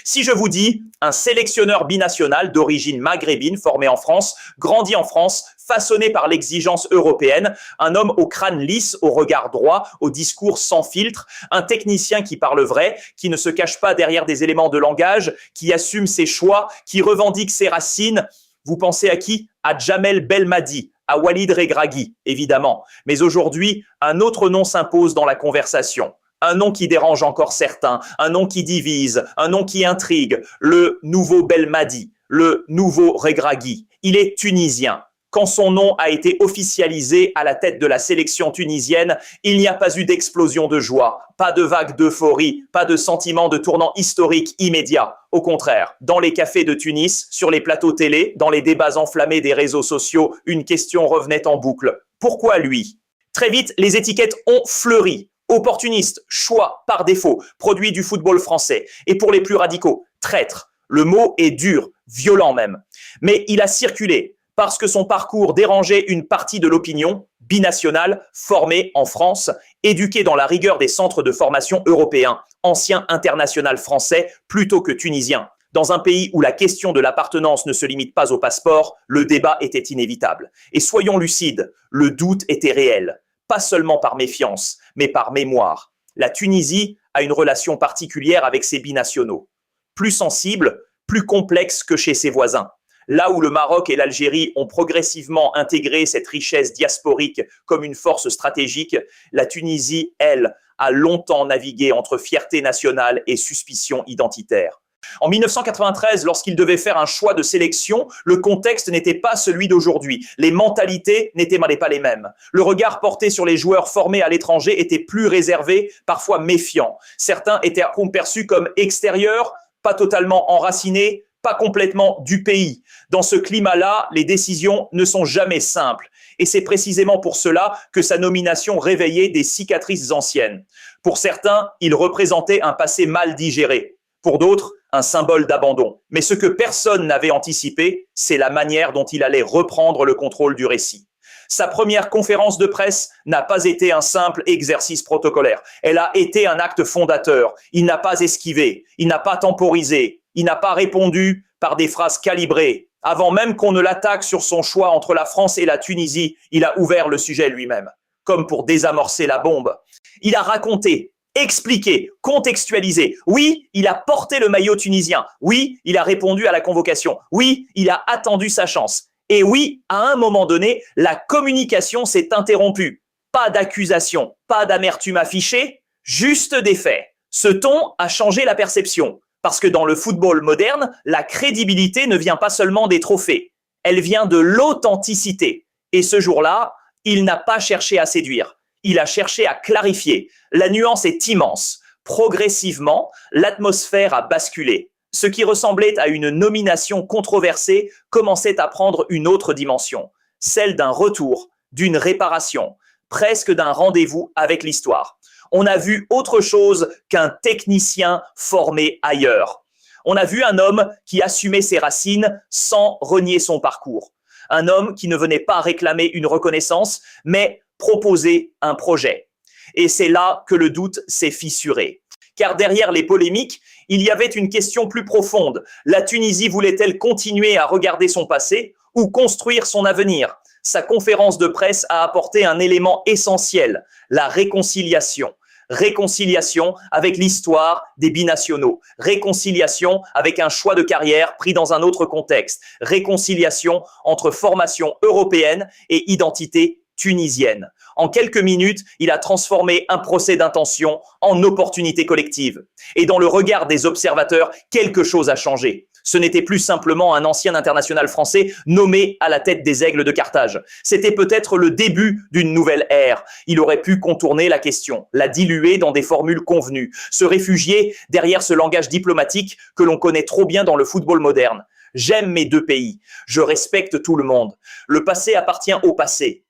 Si je vous dis un sélectionneur binational d'origine maghrébine formé en France, grandi en France, façonné par l'exigence européenne, un homme au crâne lisse, au regard droit, au discours sans filtre, un technicien qui parle vrai, qui ne se cache pas derrière des éléments de langage, qui assume ses choix, qui revendique ses racines, vous pensez à qui? À Jamel Belmadi, à Walid Regragui, évidemment. Mais aujourd'hui, un autre nom s'impose dans la conversation. Un nom qui dérange encore certains, un nom qui divise, un nom qui intrigue, le nouveau Belmadi, le nouveau Regragui. Il est tunisien. Quand son nom a été officialisé à la tête de la sélection tunisienne, il n'y a pas eu d'explosion de joie, pas de vague d'euphorie, pas de sentiment de tournant historique immédiat. Au contraire, dans les cafés de Tunis, sur les plateaux télé, dans les débats enflammés des réseaux sociaux, une question revenait en boucle. Pourquoi lui? Très vite, les étiquettes ont fleuri. Opportuniste, choix par défaut, produit du football français. Et pour les plus radicaux, traître. Le mot est dur, violent même. Mais il a circulé parce que son parcours dérangeait une partie de l'opinion binationale formée en France, éduquée dans la rigueur des centres de formation européens, ancien international français plutôt que tunisien. Dans un pays où la question de l'appartenance ne se limite pas au passeport, le débat était inévitable. Et soyons lucides, le doute était réel. Pas seulement par méfiance, mais par mémoire. La Tunisie a une relation particulière avec ses binationaux. Plus sensible, plus complexe que chez ses voisins. Là où le Maroc et l'Algérie ont progressivement intégré cette richesse diasporique comme une force stratégique, la Tunisie, elle, a longtemps navigué entre fierté nationale et suspicion identitaire. En 1993, lorsqu'il devait faire un choix de sélection, le contexte n'était pas celui d'aujourd'hui. Les mentalités n'étaient pas les mêmes. Le regard porté sur les joueurs formés à l'étranger était plus réservé, parfois méfiant. Certains étaient perçus comme extérieurs, pas totalement enracinés, pas complètement du pays. Dans ce climat-là, les décisions ne sont jamais simples. Et c'est précisément pour cela que sa nomination réveillait des cicatrices anciennes. Pour certains, il représentait un passé mal digéré. Pour d'autres, un symbole d'abandon. Mais ce que personne n'avait anticipé, c'est la manière dont il allait reprendre le contrôle du récit. Sa première conférence de presse n'a pas été un simple exercice protocolaire. Elle a été un acte fondateur. Il n'a pas esquivé, il n'a pas temporisé, il n'a pas répondu par des phrases calibrées. Avant même qu'on ne l'attaque sur son choix entre la France et la Tunisie, il a ouvert le sujet lui-même, comme pour désamorcer la bombe. Il a raconté, expliqué, contextualisé. Oui, il a porté le maillot tunisien. Oui, il a répondu à la convocation. Oui, il a attendu sa chance. Et oui, à un moment donné, la communication s'est interrompue. Pas d'accusation, pas d'amertume affichée, juste des faits. Ce ton a changé la perception. Parce que dans le football moderne, la crédibilité ne vient pas seulement des trophées. Elle vient de l'authenticité. Et ce jour-là, il n'a pas cherché à séduire. Il a cherché à clarifier. La nuance est immense. Progressivement, l'atmosphère a basculé. Ce qui ressemblait à une nomination controversée commençait à prendre une autre dimension, celle d'un retour, d'une réparation, presque d'un rendez-vous avec l'histoire. On a vu autre chose qu'un technicien formé ailleurs. On a vu un homme qui assumait ses racines sans renier son parcours. Un homme qui ne venait pas réclamer une reconnaissance, mais proposer un projet. Et c'est là que le doute s'est fissuré. Car derrière les polémiques, il y avait une question plus profonde. La Tunisie voulait-elle continuer à regarder son passé ou construire son avenir? Sa conférence de presse a apporté un élément essentiel, la réconciliation. Réconciliation avec l'histoire des binationaux. Réconciliation avec un choix de carrière pris dans un autre contexte. Réconciliation entre formation européenne et identité tunisienne. En quelques minutes, il a transformé un procès d'intention en opportunité collective. Et dans le regard des observateurs, quelque chose a changé. Ce n'était plus simplement un ancien international français nommé à la tête des Aigles de Carthage. C'était peut-être le début d'une nouvelle ère. Il aurait pu contourner la question, la diluer dans des formules convenues, se réfugier derrière ce langage diplomatique que l'on connaît trop bien dans le football moderne. J'aime mes deux pays, je respecte tout le monde. Le passé appartient au passé,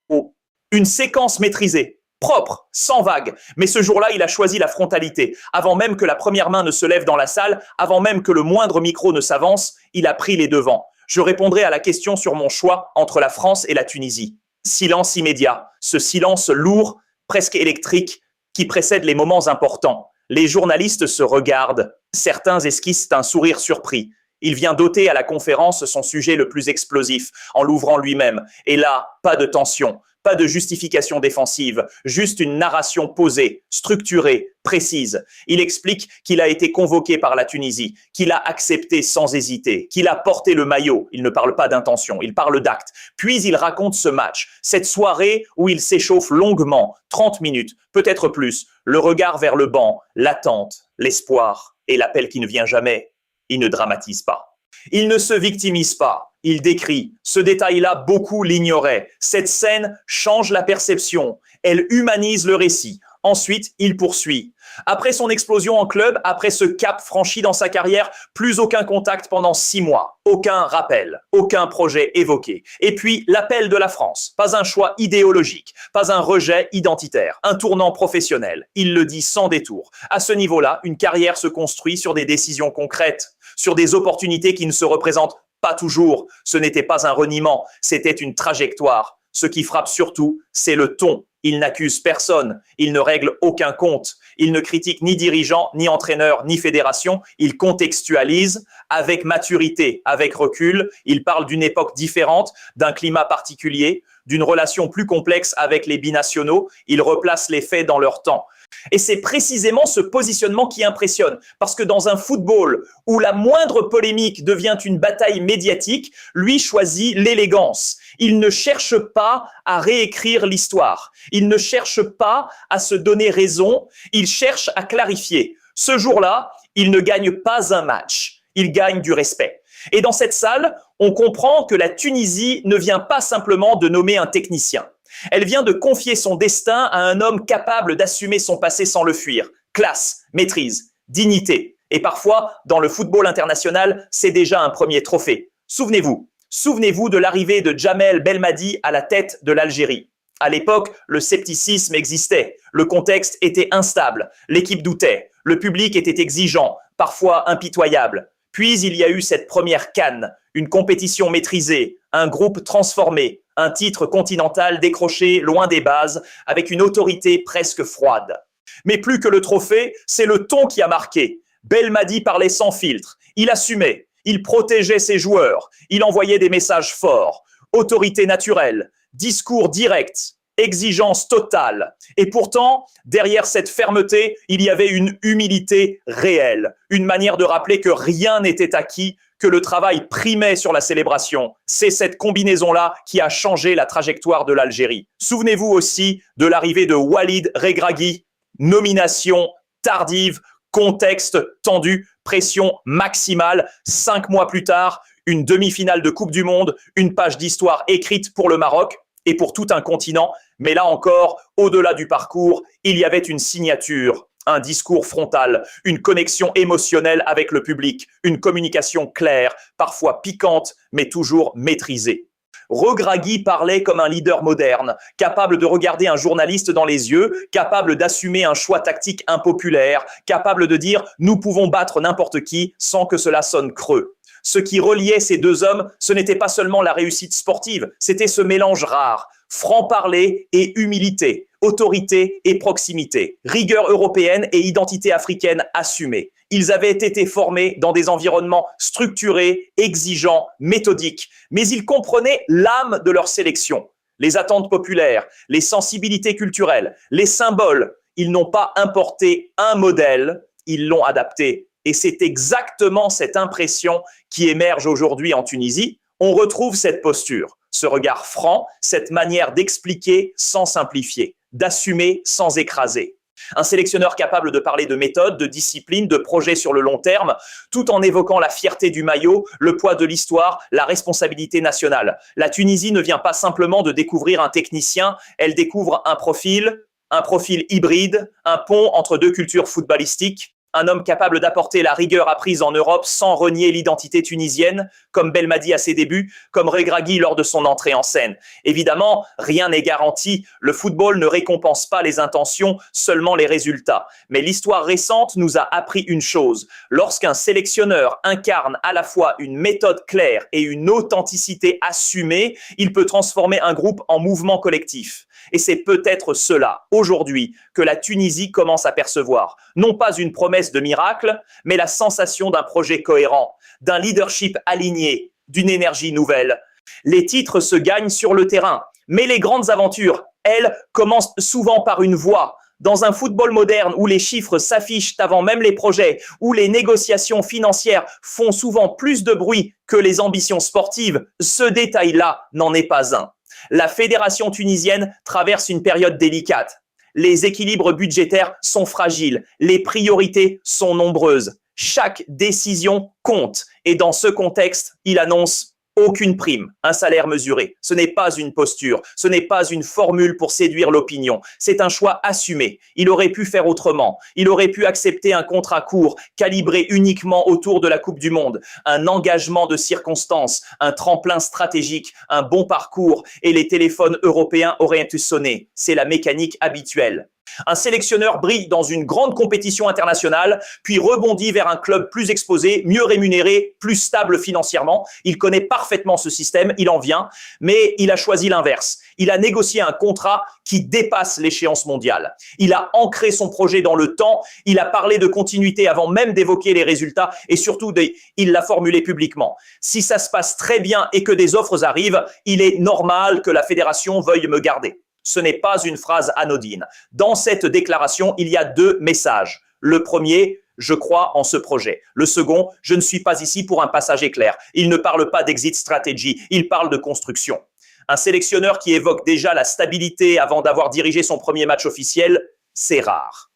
une séquence maîtrisée, propre, sans vague. Mais ce jour-là, il a choisi la frontalité. Avant même que la première main ne se lève dans la salle, avant même que le moindre micro ne s'avance, il a pris les devants. Je répondrai à la question sur mon choix entre la France et la Tunisie. Silence immédiat, ce silence lourd, presque électrique, qui précède les moments importants. Les journalistes se regardent. Certains esquissent un sourire surpris. Il vient d'ôter à la conférence son sujet le plus explosif, en l'ouvrant lui-même. Et là, pas de tension, pas de justification défensive, juste une narration posée, structurée, précise. Il explique qu'il a été convoqué par la Tunisie, qu'il a accepté sans hésiter, qu'il a porté le maillot. Il ne parle pas d'intention, il parle d'acte. Puis il raconte ce match, cette soirée où il s'échauffe longuement, 30 minutes, peut-être plus, le regard vers le banc, l'attente, l'espoir et l'appel qui ne vient jamais. Il ne dramatise pas. Il ne se victimise pas. Il décrit. Ce détail-là, beaucoup l'ignoraient. Cette scène change la perception. Elle humanise le récit. Ensuite, il poursuit. Après son explosion en club, après ce cap franchi dans sa carrière, plus aucun contact pendant 6 mois. Aucun rappel, aucun projet évoqué. Et puis, l'appel de la France. Pas un choix idéologique, pas un rejet identitaire, un tournant professionnel. Il le dit sans détour. À ce niveau-là, une carrière se construit sur des décisions concrètes, sur des opportunités qui ne se représentent pas toujours. Ce n'était pas un reniement, c'était une trajectoire. Ce qui frappe surtout, c'est le ton. Il n'accuse personne, il ne règle aucun compte, il ne critique ni dirigeant, ni entraîneur, ni fédération, il contextualise avec maturité, avec recul, il parle d'une époque différente, d'un climat particulier, d'une relation plus complexe avec les binationaux, il replace les faits dans leur temps. Et c'est précisément ce positionnement qui impressionne, parce que dans un football où la moindre polémique devient une bataille médiatique, lui choisit l'élégance. Il ne cherche pas à réécrire l'histoire, il ne cherche pas à se donner raison, il cherche à clarifier. Ce jour-là, il ne gagne pas un match, il gagne du respect. Et dans cette salle, on comprend que la Tunisie ne vient pas simplement de nommer un technicien. Elle vient de confier son destin à un homme capable d'assumer son passé sans le fuir. Classe, maîtrise, dignité. Et parfois, dans le football international, c'est déjà un premier trophée. Souvenez-vous de l'arrivée de Djamel Belmadi à la tête de l'Algérie. À l'époque, le scepticisme existait, le contexte était instable, l'équipe doutait, le public était exigeant, parfois impitoyable. Puis il y a eu cette première CAN, une compétition maîtrisée, un groupe transformé, un titre continental décroché loin des bases, avec une autorité presque froide. Mais plus que le trophée, c'est le ton qui a marqué. Belmadi parlait sans filtre, il assumait, il protégeait ses joueurs, il envoyait des messages forts, autorité naturelle, discours direct, exigence totale. Et pourtant, derrière cette fermeté, il y avait une humilité réelle, une manière de rappeler que rien n'était acquis, que le travail primait sur la célébration. C'est cette combinaison-là qui a changé la trajectoire de l'Algérie. Souvenez-vous aussi de l'arrivée de Walid Regragui, nomination tardive, contexte tendu, pression maximale. 5 mois plus tard, une demi-finale de Coupe du Monde, une page d'histoire écrite pour le Maroc et pour tout un continent. Mais là encore, au-delà du parcours, il y avait une signature, un discours frontal, une connexion émotionnelle avec le public, une communication claire, parfois piquante, mais toujours maîtrisée. Regragui parlait comme un leader moderne, capable de regarder un journaliste dans les yeux, capable d'assumer un choix tactique impopulaire, capable de dire « nous pouvons battre n'importe qui » sans que cela sonne creux. Ce qui reliait ces deux hommes, ce n'était pas seulement la réussite sportive, c'était ce mélange rare, franc-parler et humilité, autorité et proximité, rigueur européenne et identité africaine assumée. Ils avaient été formés dans des environnements structurés, exigeants, méthodiques, mais ils comprenaient l'âme de leur sélection, les attentes populaires, les sensibilités culturelles, les symboles. Ils n'ont pas importé un modèle, ils l'ont adapté. Et c'est exactement cette impression qui émerge aujourd'hui en Tunisie. On retrouve cette posture, ce regard franc, cette manière d'expliquer sans simplifier, d'assumer sans écraser. Un sélectionneur capable de parler de méthode, de discipline, de projet sur le long terme, tout en évoquant la fierté du maillot, le poids de l'histoire, la responsabilité nationale. La Tunisie ne vient pas simplement de découvrir un technicien, elle découvre un profil hybride, un pont entre deux cultures footballistiques. Un homme capable d'apporter la rigueur apprise en Europe sans renier l'identité tunisienne, comme Belmadi à ses débuts, comme Regragui lors de son entrée en scène. Évidemment, rien n'est garanti. Le football ne récompense pas les intentions, seulement les résultats. Mais l'histoire récente nous a appris une chose. Lorsqu'un sélectionneur incarne à la fois une méthode claire et une authenticité assumée, il peut transformer un groupe en mouvement collectif. Et c'est peut-être cela, aujourd'hui, que la Tunisie commence à percevoir. Non pas une promesse de miracle, mais la sensation d'un projet cohérent, d'un leadership aligné, d'une énergie nouvelle. Les titres se gagnent sur le terrain, mais les grandes aventures, elles, commencent souvent par une voix. Dans un football moderne où les chiffres s'affichent avant même les projets, où les négociations financières font souvent plus de bruit que les ambitions sportives, ce détail-là n'en est pas un. La fédération tunisienne traverse une période délicate. Les équilibres budgétaires sont fragiles, les priorités sont nombreuses. Chaque décision compte et dans ce contexte, il annonce aucune prime, un salaire mesuré. Ce n'est pas une posture, ce n'est pas une formule pour séduire l'opinion. C'est un choix assumé. Il aurait pu faire autrement. Il aurait pu accepter un contrat court, calibré uniquement autour de la Coupe du Monde, un engagement de circonstance, un tremplin stratégique, un bon parcours et les téléphones européens auraient pu sonner. C'est la mécanique habituelle. Un sélectionneur brille dans une grande compétition internationale, puis rebondit vers un club plus exposé, mieux rémunéré, plus stable financièrement. Il connaît parfaitement ce système, il en vient, mais il a choisi l'inverse. Il a négocié un contrat qui dépasse l'échéance mondiale. Il a ancré son projet dans le temps, il a parlé de continuité avant même d'évoquer les résultats et surtout, il l'a formulé publiquement. Si ça se passe très bien et que des offres arrivent, il est normal que la fédération veuille me garder. Ce n'est pas une phrase anodine. Dans cette déclaration, il y a deux messages. Le premier, je crois en ce projet. Le second, je ne suis pas ici pour un passage éclair. Il ne parle pas d'exit strategy, il parle de construction. Un sélectionneur qui évoque déjà la stabilité avant d'avoir dirigé son premier match officiel, c'est rare.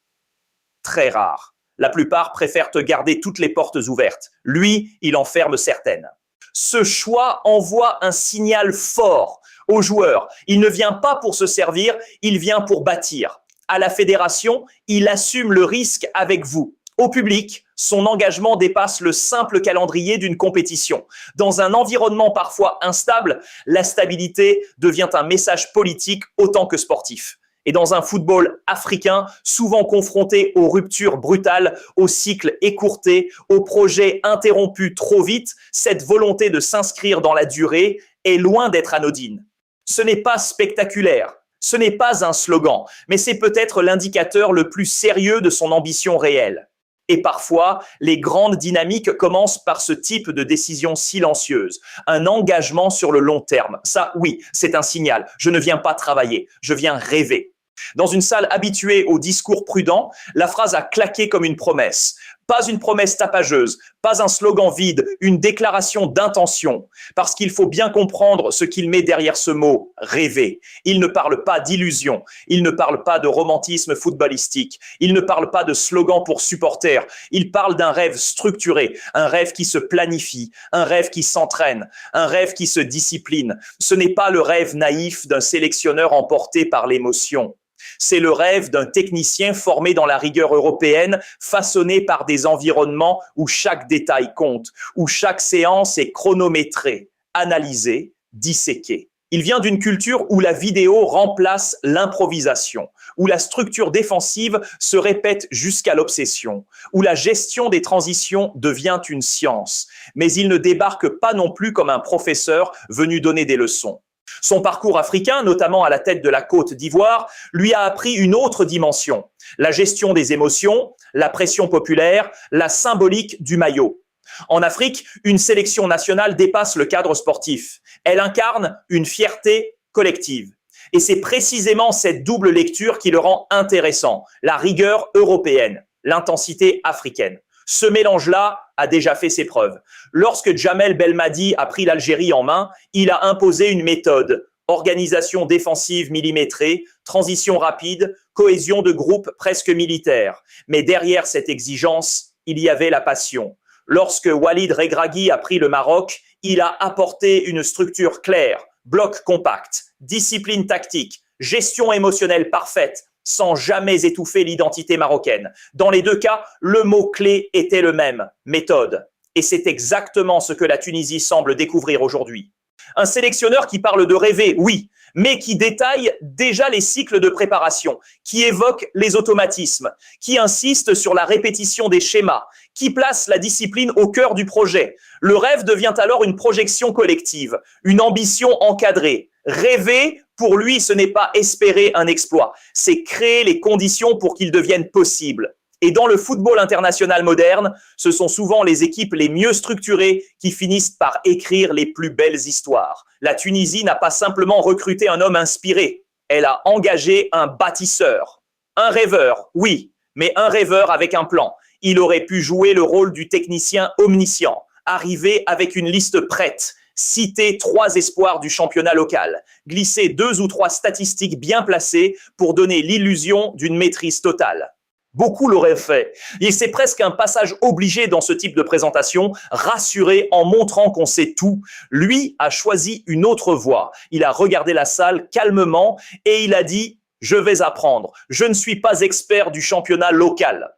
Très rare. La plupart préfèrent te garder toutes les portes ouvertes. Lui, il en ferme certaines. Ce choix envoie un signal fort aux joueurs. Il ne vient pas pour se servir, il vient pour bâtir. À la fédération, il assume le risque avec vous. Au public, son engagement dépasse le simple calendrier d'une compétition. Dans un environnement parfois instable, la stabilité devient un message politique autant que sportif. Et dans un football africain, souvent confronté aux ruptures brutales, aux cycles écourtés, aux projets interrompus trop vite, cette volonté de s'inscrire dans la durée est loin d'être anodine. Ce n'est pas spectaculaire, ce n'est pas un slogan, mais c'est peut-être l'indicateur le plus sérieux de son ambition réelle. Et parfois, les grandes dynamiques commencent par ce type de décision silencieuse, un engagement sur le long terme. Ça, oui, c'est un signal. Je ne viens pas travailler, je viens rêver. Dans une salle habituée au discours prudent, la phrase a claqué comme une promesse. Pas une promesse tapageuse, pas un slogan vide, une déclaration d'intention. Parce qu'il faut bien comprendre ce qu'il met derrière ce mot « rêver ». Il ne parle pas d'illusion, il ne parle pas de romantisme footballistique, il ne parle pas de slogan pour supporters, il parle d'un rêve structuré, un rêve qui se planifie, un rêve qui s'entraîne, un rêve qui se discipline. Ce n'est pas le rêve naïf d'un sélectionneur emporté par l'émotion. C'est le rêve d'un technicien formé dans la rigueur européenne, façonné par des environnements où chaque détail compte, où chaque séance est chronométrée, analysée, disséquée. Il vient d'une culture où la vidéo remplace l'improvisation, où la structure défensive se répète jusqu'à l'obsession, où la gestion des transitions devient une science. Mais il ne débarque pas non plus comme un professeur venu donner des leçons. Son parcours africain, notamment à la tête de la Côte d'Ivoire, lui a appris une autre dimension, la gestion des émotions, la pression populaire, la symbolique du maillot. En Afrique, une sélection nationale dépasse le cadre sportif. Elle incarne une fierté collective. Et c'est précisément cette double lecture qui le rend intéressant, la rigueur européenne, l'intensité africaine. Ce mélange-là a déjà fait ses preuves. Lorsque Djamel Belmadi a pris l'Algérie en main, il a imposé une méthode. Organisation défensive millimétrée, transition rapide, cohésion de groupe presque militaire. Mais derrière cette exigence, il y avait la passion. Lorsque Walid Regragui a pris le Maroc, il a apporté une structure claire, bloc compact, discipline tactique, gestion émotionnelle parfaite, sans jamais étouffer l'identité marocaine. Dans les deux cas, le mot-clé était le même, méthode. Et c'est exactement ce que la Tunisie semble découvrir aujourd'hui. Un sélectionneur qui parle de rêver, oui, mais qui détaille déjà les cycles de préparation, qui évoque les automatismes, qui insiste sur la répétition des schémas, qui place la discipline au cœur du projet. Le rêve devient alors une projection collective, une ambition encadrée. Rêver Pour lui, ce n'est pas espérer un exploit, c'est créer les conditions pour qu'il devienne possible. Et dans le football international moderne, ce sont souvent les équipes les mieux structurées qui finissent par écrire les plus belles histoires. La Tunisie n'a pas simplement recruté un homme inspiré, elle a engagé un bâtisseur. Un rêveur, oui, mais un rêveur avec un plan. Il aurait pu jouer le rôle du technicien omniscient, arriver avec une liste prête, citer 3 espoirs du championnat local, glisser 2 ou 3 statistiques bien placées pour donner l'illusion d'une maîtrise totale. Beaucoup l'auraient fait. Et c'est presque un passage obligé dans ce type de présentation, rassurer en montrant qu'on sait tout. Lui a choisi une autre voie. Il a regardé la salle calmement et il a dit « Je vais apprendre. Je ne suis pas expert du championnat local. »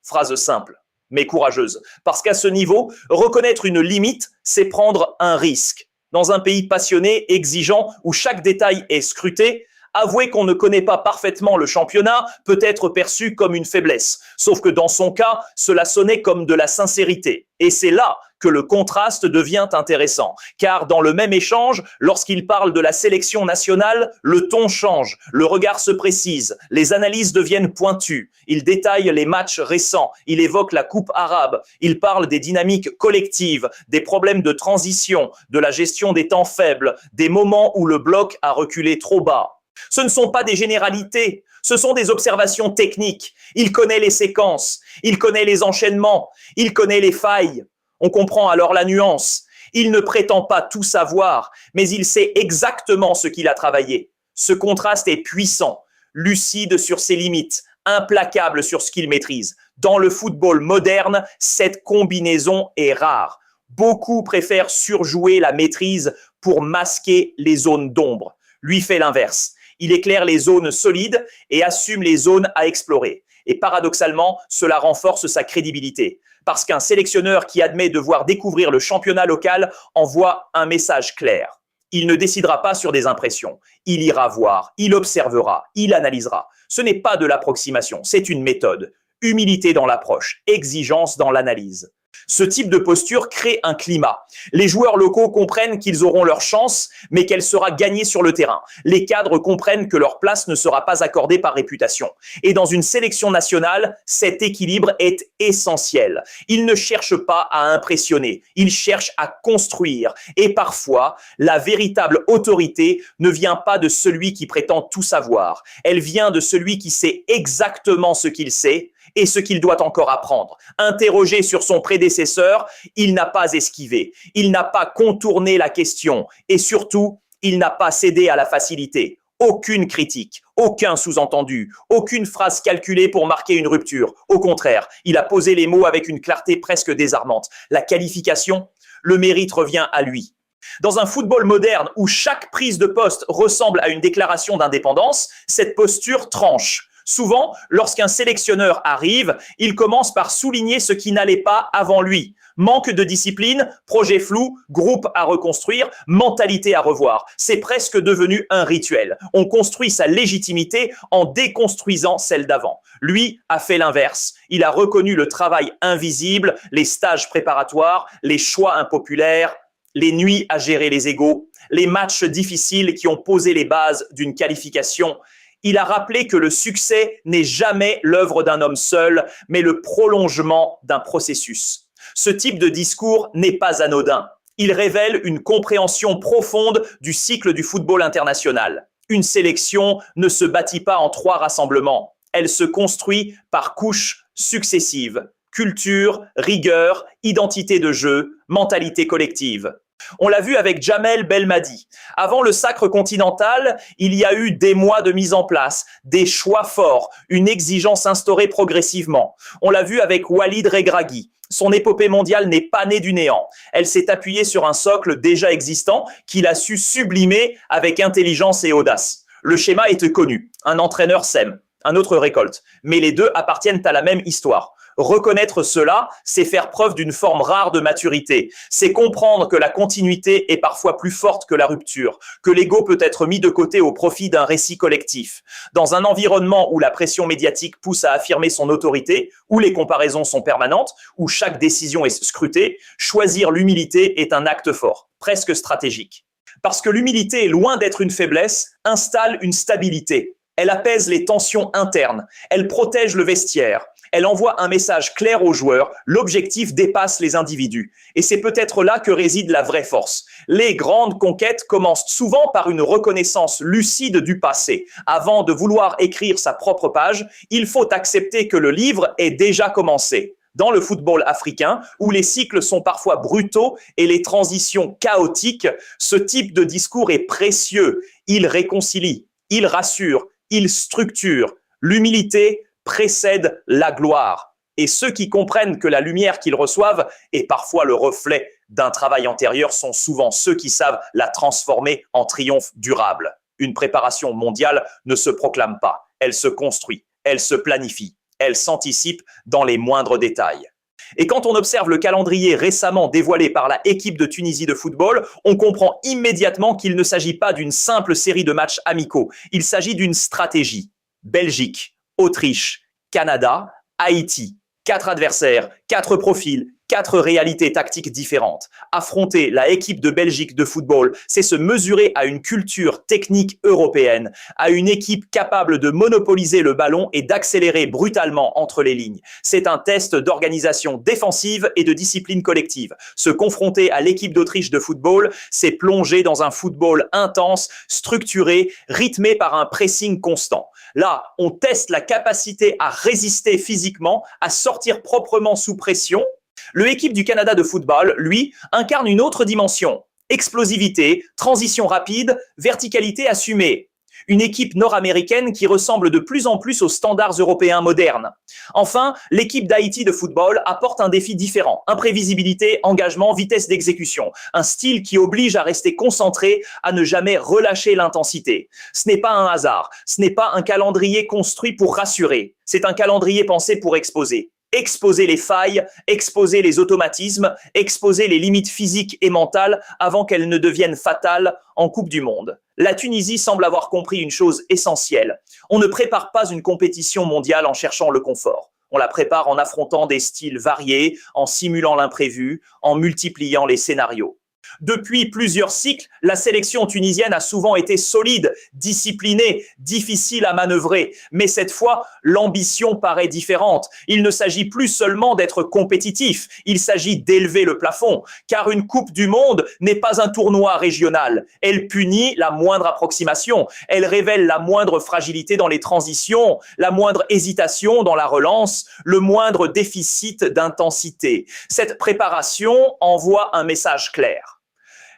Phrase simple, mais courageuse. Parce qu'à ce niveau, reconnaître une limite, c'est prendre un risque. Dans un pays passionné, exigeant, où chaque détail est scruté, avouer qu'on ne connaît pas parfaitement le championnat peut être perçu comme une faiblesse. Sauf que dans son cas, cela sonnait comme de la sincérité. Et c'est là que le contraste devient intéressant. Car dans le même échange, lorsqu'il parle de la sélection nationale, le ton change, le regard se précise, les analyses deviennent pointues. Il détaille les matchs récents, il évoque la Coupe arabe, il parle des dynamiques collectives, des problèmes de transition, de la gestion des temps faibles, des moments où le bloc a reculé trop bas. Ce ne sont pas des généralités, ce sont des observations techniques. Il connaît les séquences, il connaît les enchaînements, il connaît les failles. On comprend alors la nuance. Il ne prétend pas tout savoir, mais il sait exactement ce qu'il a travaillé. Ce contraste est puissant, lucide sur ses limites, implacable sur ce qu'il maîtrise. Dans le football moderne, cette combinaison est rare. Beaucoup préfèrent surjouer la maîtrise pour masquer les zones d'ombre. Lui fait l'inverse. Il éclaire les zones solides et assume les zones à explorer. Et paradoxalement, cela renforce sa crédibilité. Parce qu'un sélectionneur qui admet devoir découvrir le championnat local envoie un message clair. Il ne décidera pas sur des impressions. Il ira voir, il observera, il analysera. Ce n'est pas de l'approximation, c'est une méthode. Humilité dans l'approche, exigence dans l'analyse. Ce type de posture crée un climat. Les joueurs locaux comprennent qu'ils auront leur chance, mais qu'elle sera gagnée sur le terrain. Les cadres comprennent que leur place ne sera pas accordée par réputation. Et dans une sélection nationale, cet équilibre est essentiel. Ils ne cherchent pas à impressionner, ils cherchent à construire. Et parfois, la véritable autorité ne vient pas de celui qui prétend tout savoir. Elle vient de celui qui sait exactement ce qu'il sait et ce qu'il doit encore apprendre. Interrogé sur son prédécesseur, il n'a pas esquivé, il n'a pas contourné la question et surtout, il n'a pas cédé à la facilité. Aucune critique, aucun sous-entendu, aucune phrase calculée pour marquer une rupture. Au contraire, il a posé les mots avec une clarté presque désarmante. La qualification, le mérite revient à lui. Dans un football moderne où chaque prise de poste ressemble à une déclaration d'indépendance, cette posture tranche. Souvent, lorsqu'un sélectionneur arrive, il commence par souligner ce qui n'allait pas avant lui. Manque de discipline, projet flou, groupe à reconstruire, mentalité à revoir. C'est presque devenu un rituel. On construit sa légitimité en déconstruisant celle d'avant. Lui a fait l'inverse. Il a reconnu le travail invisible, les stages préparatoires, les choix impopulaires, les nuits à gérer les égos, les matchs difficiles qui ont posé les bases d'une qualification. Il a rappelé que le succès n'est jamais l'œuvre d'un homme seul, mais le prolongement d'un processus. Ce type de discours n'est pas anodin. Il révèle une compréhension profonde du cycle du football international. Une sélection ne se bâtit pas en 3 rassemblements. Elle se construit par couches successives. Culture, rigueur, identité de jeu, mentalité collective. On l'a vu avec Djamel Belmadi. Avant le sacre continental, il y a eu des mois de mise en place, des choix forts, une exigence instaurée progressivement. On l'a vu avec Walid Regragui. Son épopée mondiale n'est pas née du néant. Elle s'est appuyée sur un socle déjà existant qu'il a su sublimer avec intelligence et audace. Le schéma était connu. Un entraîneur sème, un autre récolte. Mais les deux appartiennent à la même histoire. Reconnaître cela, c'est faire preuve d'une forme rare de maturité. C'est comprendre que la continuité est parfois plus forte que la rupture, que l'ego peut être mis de côté au profit d'un récit collectif. Dans un environnement où la pression médiatique pousse à affirmer son autorité, où les comparaisons sont permanentes, où chaque décision est scrutée, choisir l'humilité est un acte fort, presque stratégique. Parce que l'humilité, loin d'être une faiblesse, installe une stabilité. Elle apaise les tensions internes, elle protège le vestiaire, elle envoie un message clair aux joueurs, l'objectif dépasse les individus. Et c'est peut-être là que réside la vraie force. Les grandes conquêtes commencent souvent par une reconnaissance lucide du passé. Avant de vouloir écrire sa propre page, il faut accepter que le livre est déjà commencé. Dans le football africain, où les cycles sont parfois brutaux et les transitions chaotiques, ce type de discours est précieux. Il réconcilie, il rassure, il structure. L'humilité précède la gloire. Et ceux qui comprennent que la lumière qu'ils reçoivent est parfois le reflet d'un travail antérieur sont souvent ceux qui savent la transformer en triomphe durable. Une préparation mondiale ne se proclame pas, elle se construit, elle se planifie, elle s'anticipe dans les moindres détails. Et quand on observe le calendrier récemment dévoilé par la équipe de Tunisie de football, on comprend immédiatement qu'il ne s'agit pas d'une simple série de matchs amicaux. Il s'agit d'une stratégie. Belgique, Autriche, Canada, Haïti. 4 adversaires, 4 profils, 4 réalités tactiques différentes. Affronter la équipe de Belgique de football, c'est se mesurer à une culture technique européenne, à une équipe capable de monopoliser le ballon et d'accélérer brutalement entre les lignes. C'est un test d'organisation défensive et de discipline collective. Se confronter à l'équipe d'Autriche de football, c'est plonger dans un football intense, structuré, rythmé par un pressing constant. Là, on teste la capacité à résister physiquement, à sortir proprement sous pression. Le équipe du Canada de football, lui, incarne une autre dimension. Explosivité, transition rapide, verticalité assumée. Une équipe nord-américaine qui ressemble de plus en plus aux standards européens modernes. Enfin, l'équipe d'Haïti de football apporte un défi différent. Imprévisibilité, engagement, vitesse d'exécution. Un style qui oblige à rester concentré, à ne jamais relâcher l'intensité. Ce n'est pas un hasard, ce n'est pas un calendrier construit pour rassurer. C'est un calendrier pensé pour exposer. Exposer les failles, exposer les automatismes, exposer les limites physiques et mentales avant qu'elles ne deviennent fatales en Coupe du Monde. La Tunisie semble avoir compris une chose essentielle. On ne prépare pas une compétition mondiale en cherchant le confort. On la prépare en affrontant des styles variés, en simulant l'imprévu, en multipliant les scénarios. Depuis plusieurs cycles, la sélection tunisienne a souvent été solide, disciplinée, difficile à manœuvrer. Mais cette fois, l'ambition paraît différente. Il ne s'agit plus seulement d'être compétitif, il s'agit d'élever le plafond. Car une Coupe du Monde n'est pas un tournoi régional. Elle punit la moindre approximation. Elle révèle la moindre fragilité dans les transitions, la moindre hésitation dans la relance, le moindre déficit d'intensité. Cette préparation envoie un message clair.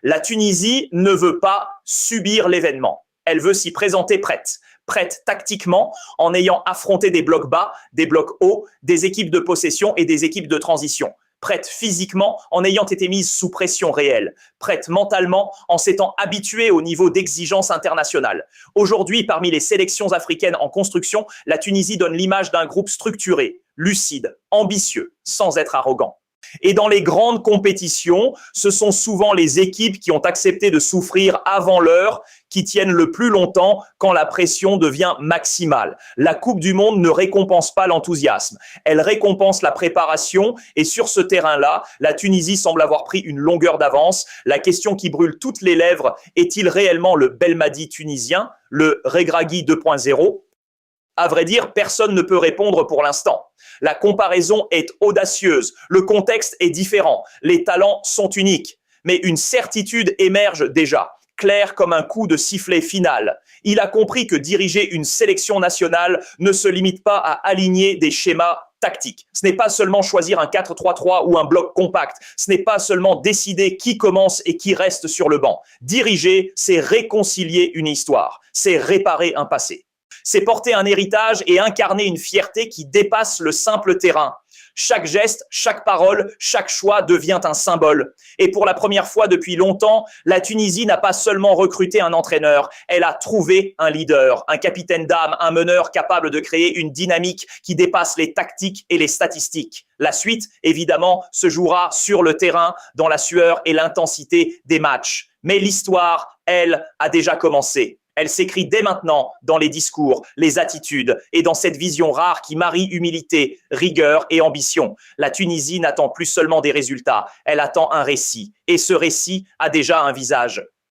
La Tunisie ne veut pas subir l'événement. Elle veut s'y présenter prête. Prête tactiquement en ayant affronté des blocs bas, des blocs hauts, des équipes de possession et des équipes de transition. Prête physiquement en ayant été mise sous pression réelle. Prête mentalement en s'étant habituée au niveau d'exigence internationale. Aujourd'hui, parmi les sélections africaines en construction, la Tunisie donne l'image d'un groupe structuré, lucide, ambitieux, sans être arrogant. Et dans les grandes compétitions, ce sont souvent les équipes qui ont accepté de souffrir avant l'heure qui tiennent le plus longtemps quand la pression devient maximale. La Coupe du Monde ne récompense pas l'enthousiasme, elle récompense la préparation et sur ce terrain-là, la Tunisie semble avoir pris une longueur d'avance. La question qui brûle toutes les lèvres, est-il réellement le Belmadi tunisien, le Regragui 2.0 ? À vrai dire, personne ne peut répondre pour l'instant. La comparaison est audacieuse, le contexte est différent, les talents sont uniques. Mais une certitude émerge déjà, claire comme un coup de sifflet final. Il a compris que diriger une sélection nationale ne se limite pas à aligner des schémas tactiques. Ce n'est pas seulement choisir un 4-3-3 ou un bloc compact. Ce n'est pas seulement décider qui commence et qui reste sur le banc. Diriger, c'est réconcilier une histoire, c'est réparer un passé. C'est porter un héritage et incarner une fierté qui dépasse le simple terrain. Chaque geste, chaque parole, chaque choix devient un symbole. Et pour la première fois depuis longtemps, la Tunisie n'a pas seulement recruté un entraîneur, elle a trouvé un leader, un capitaine d'âme, un meneur capable de créer une dynamique qui dépasse les tactiques et les statistiques. La suite, évidemment, se jouera sur le terrain, dans la sueur et l'intensité des matchs. Mais l'histoire, elle, a déjà commencé. Elle s'écrit dès maintenant dans les discours, les attitudes et dans cette vision rare qui marie humilité, rigueur et ambition. La Tunisie n'attend plus seulement des résultats, elle attend un récit. Et ce récit a déjà un visage.